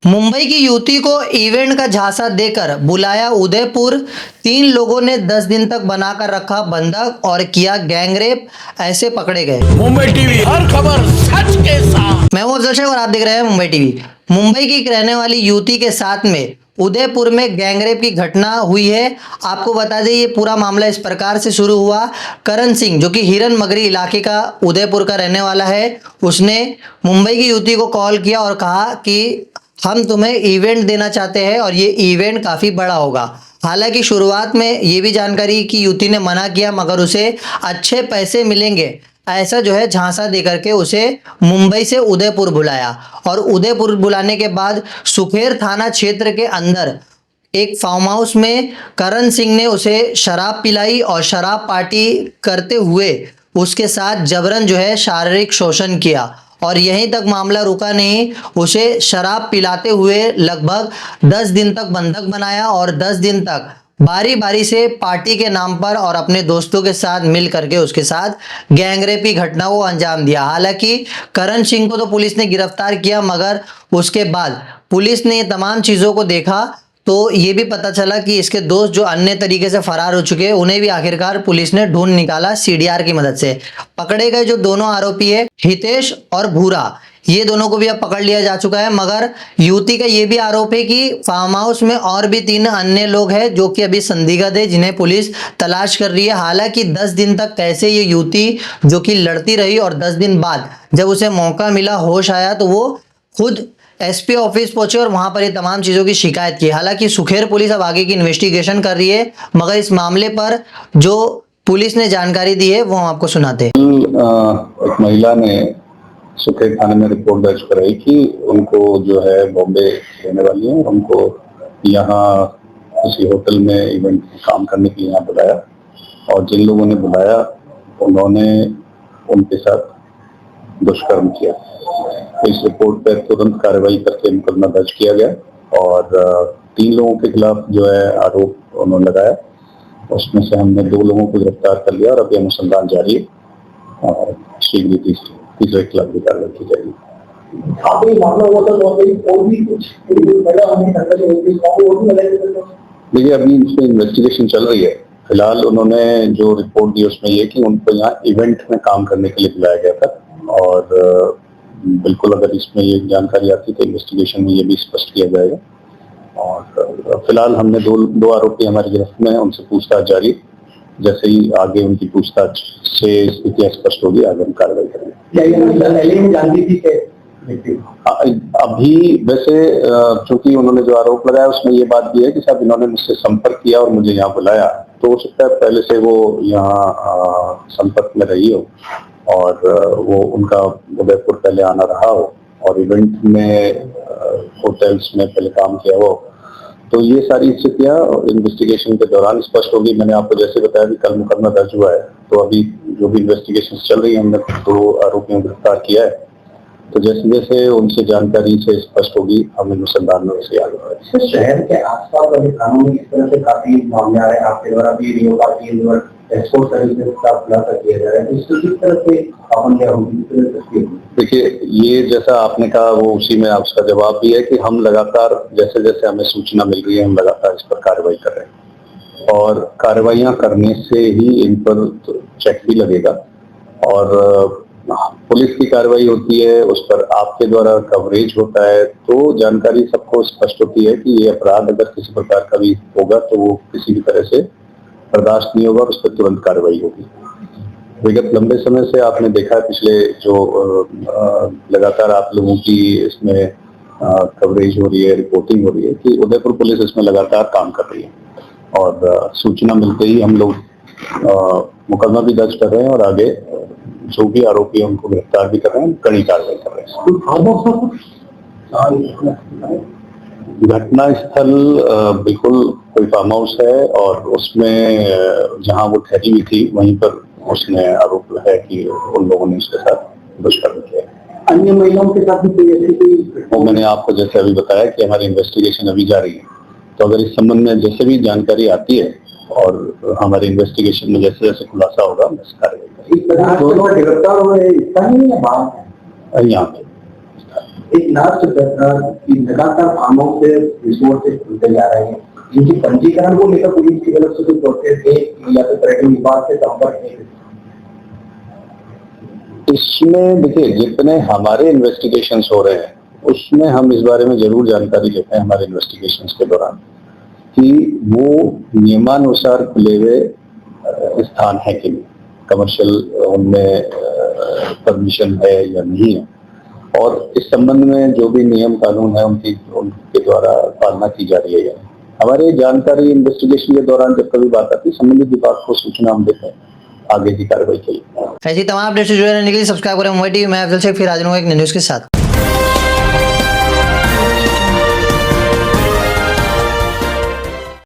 मुंबई की युवती को इवेंट का झांसा देकर बुलाया उदयपुर। 3 लोगों ने 10 दिन तक बनाकर रखा बंधक और किया गैंगरेप, ऐसे पकड़े गए। मुंबई टीवी हर खबर सच के साथ। मैं हूं अफजल शेख और आप देख रहे हैं मुंबई टीवी। मुंबई की एक रहने वाली युवती के साथ में उदयपुर में गैंगरेप की घटना हुई है। आपको बता दें ये पूरा मामला इस प्रकार से शुरू हुआ। करण सिंह जो कि हिरन मगरी इलाके का उदयपुर का रहने वाला है, उसने मुंबई की युवती को कॉल किया और कहा कि हम तुम्हें इवेंट देना चाहते हैं और ये इवेंट काफ़ी बड़ा होगा। हालांकि शुरुआत में ये भी जानकारी कि युवती ने मना किया, मगर उसे अच्छे पैसे मिलेंगे ऐसा जो है झांसा दे करके उसे मुंबई से उदयपुर बुलाया। और उदयपुर बुलाने के बाद सुखेर थाना क्षेत्र के अंदर एक फार्म हाउस में करण सिंह ने उसे शराब पिलाई और शराब पार्टी करते हुए उसके साथ जबरन जो है शारीरिक शोषण किया। और यहीं तक मामला रुका नहीं, उसे शराब पिलाते हुए लगभग 10 दिन तक बंधक बनाया और 10 दिन तक बारी बारी से पार्टी के नाम पर और अपने दोस्तों के साथ मिल करके उसके साथ गैंगरेप की घटना को अंजाम दिया। हालांकि करण सिंह को तो पुलिस ने गिरफ्तार किया, मगर उसके बाद पुलिस ने ये तमाम चीज़ों को देखा तो ये भी पता चला कि इसके दोस्त जो अन्य तरीके से फरार हो चुके हैं उन्हें भी आखिरकार पुलिस ने ढूंढ निकाला सीडीआर की मदद से। पकड़े गए जो दोनों आरोपी है हितेश और भूरा, ये दोनों को भी अब पकड़ लिया जा चुका है। मगर युवती का ये भी आरोप है कि फार्म हाउस में और भी 3 अन्य लोग हैं जो कि अभी संदिग्ध है, जिन्हें पुलिस तलाश कर रही है। हालांकि 10 दिन तक कैसे ये युवती जो कि लड़ती रही और 10 दिन बाद जब उसे मौका मिला, होश आया, तो वो खुद एसपी ऑफिस पहुंचे और वहां पर ये तमाम चीजों की शिकायत की। हालांकि सुखेर पुलिस अब आगे की इन्वेस्टिगेशन कर रही है, मगर इस मामले पर जो पुलिस ने जानकारी दी है वो हम आपको सुनाते हैं। एक महिला ने सुखेर थाने में रिपोर्ट दर्ज कराई कि उनको जो है बॉम्बे रहने वाली है, उनको यहाँ किसी होटल में इवेंट काम करने के लिए यहाँ बुलाया और जिन लोगों ने बुलाया उन्होंने उनके साथ दुष्कर्म किया। इस रिपोर्ट पर तुरंत कार्रवाई करके मुकदमा दर्ज किया गया और 3 लोगों के खिलाफ जो है आरोप उन्होंने लगाया। उसमें से हमने 2 लोगों को गिरफ्तार कर लिया और अभी अनुसंधान जारी है और शीघ्र तीसरे खिलाफ भी कार्रवाई की जाएगी। देखिए अभी इसमें इन्वेस्टिगेशन चल रही है। फिलहाल उन्होंने जो रिपोर्ट दी उसमें ये कि उनको यहाँ इवेंट में काम करने के लिए बुलाया गया था और बिल्कुल अगर इसमें ये जानकारी आती तो इन्वेस्टिगेशन में ये भी स्पष्ट किया जाएगा। और फिलहाल हमने दो आरोपी हमारी गिरफ्त में, उनसे पूछताछ जारी। जैसे ही आगे उनकी पूछताछ से स्थिति स्पष्ट होगी आगे हम कार्रवाई करेंगे। अभी वैसे चूंकि उन्होंने जो आरोप लगाया उसमें ये बात भी है कि साहब इन्होंने मुझसे संपर्क किया और मुझे यहाँ बुलाया, तो हो सकता है पहले से वो यहाँ संपर्क में रही हो और वो उनका उदयपुर पहले आना रहा हो और इवेंट में होटल्स में पहले काम किया हो। तो ये सारी स्थितियां इन्वेस्टिगेशन के दौरान स्पष्ट होगी। मैंने आपको जैसे बताया कि कल मुकदमा दर्ज हुआ है, तो अभी जो भी इन्वेस्टिगेशन चल रही है हमने 2 आरोपियों को गिरफ्तार किया है। तो जैसे जैसे उनसे जानकारी से स्पष्ट होगी हम अनुसंधान में वैसे आगे बढ़ेंगे। शहर के आसपास वाले थानों में इस तरह से काफी मामले आ रहे हैं, आपके द्वारा भी रियो पार्टी द्वारा एक्सपोर्ट सर्विसेज का खुलासा किया जा रहा है, इसको किस तरह से पाबंदी होगी? देखिए ये जैसा आपने कहा वो उसी में आपका जवाब भी है कि हम लगातार जैसे जैसे हमें सूचना मिल रही है हम लगातार इस पर कार्रवाई कर रहे हैं और कार्रवाइयां करने से ही इन पर चेक भी लगेगा और पुलिस की कार्रवाई होती है, उस पर आपके द्वारा कवरेज होता है, तो जानकारी सबको स्पष्ट होती है कि ये अपराध अगर किसी प्रकार का भी होगा तो वो किसी भी तरह से बर्दाश्त नहीं होगा और उस पर तुरंत कार्रवाई होगी। विगत लंबे समय से आपने देखा है पिछले जो लगातार आप लोगों की इसमें कवरेज हो रही है, रिपोर्टिंग हो रही है कि उदयपुर पुलिस इसमें लगातार काम कर रही है और सूचना मिलते ही हम लोग मुकदमा भी दर्ज कर रहे हैं और आगे जो भी आरोपी है उनको गिरफ्तार भी कर रहे हैं, कड़ी कार्रवाई कर रहे हैं। घटना स्थल बिल्कुल कोई फार्म हाउस है और उसमें जहां वो ठहरी हुई थी वहीं पर उसने आरोप है कि उन लोगों ने उसके साथ दुष्कर्म किया। अन्य महिलाओं के साथ भी कोई ऐसी वो मैंने आपको जैसे अभी बताया कि हमारी इन्वेस्टिगेशन अभी जारी है, तो अगर इस संबंध में जैसे भी जानकारी आती है और हमारी इन्वेस्टिगेशन में जैसे जैसे खुलासा होगा हम इस कार्रवाई करेंगे। गिरफ्तार हुए यहाँ पे एक लास्ट लगातार फार्मों से रिसोर्स से खुलते जा रहे हैं, इनके पंजीकरण को लेकर पुलिस की तरफ से कोई प्रोसेस है या फिर पर्यटन विभाग से संपर्क है? इसमें देखिए, जितने हमारे इन्वेस्टिगेशंस हो रहे हैं उसमें हम इस बारे में जरूर जानकारी लेते हैं हमारे इन्वेस्टिगेशंस के दौरान कि वो नियमानुसार खुले हुए स्थान है कि नहीं, कमर्शियल उनमें परमिशन है या नहीं है, और इस संबंध में जो भी नियम कानून है उनके द्वारा पालना की जा रही है या नहीं। हमारे जानकारी इन्वेस्टिगेशन के दौरान जब कभी बात आती है संबंधित विभाग को सूचना हम देते हैं आगे की कार्रवाई के लिए। ऐसी तमाम अपडेट्स से जुड़े रहने के लिए सब्सक्राइब करें मुंबई टीवी। मैं अफजल शेख, फिर हाजिर हूँ एक नई न्यूज़ के साथ।